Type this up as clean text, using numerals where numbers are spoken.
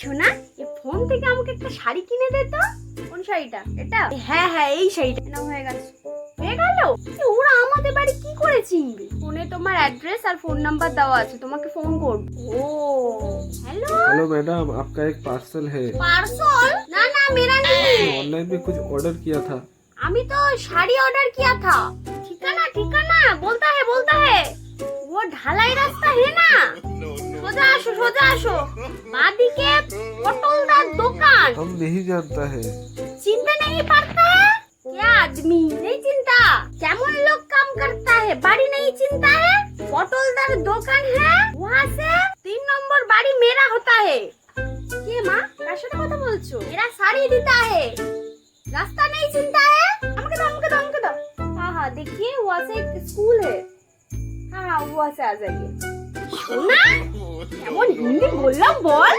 শোনা, এই ফোন থেকে আমাকে একটা শাড়ি কিনে দে তো। কোন শাড়িটা? এটা? হ্যাঁ হ্যাঁ, এই শাড়িটা। না, হয়ে গেল। হয়ে গেল? ওরা আমাদের বাড়ি কি করে চিনবে? ফোনে তোমার অ্যাড্রেস আর ফোন নাম্বার দেওয়া আছে, তোমাকে ফোন করব। ও हेलो हेलो मैडम, आपका एक पार्सल है। पार्सल? ना ना, मेरा नहीं। ऑनलाइन में कुछ ऑर्डर किया था। अभी तो साड़ी ऑर्डर किया था। ठिकाना ठिकाना बोलता है वो ढलाई रास्ता है ना। सोजा आशो बादिके पटलदार दुकान। हम नहीं जानता है। चिंता नहीं पड़ता है क्या? आदमी नहीं चिंता, कैमन लोग काम करता है, बाड़ी नहीं चिंता है। पटलदार दुकान है, वहाँ से 3 नंबर बाड़ी मेरा होता है। ये माँ কার সাথে কথা বলছো? मेरा साड़ी देता है, रास्ता नहीं चिंता है। हमके दो। हाँ देखिए, वहाँ से एक स्कूल है। हाँ वहाँ से आ जाइए। শোনা, কেমন হিন্দি বললাম বল।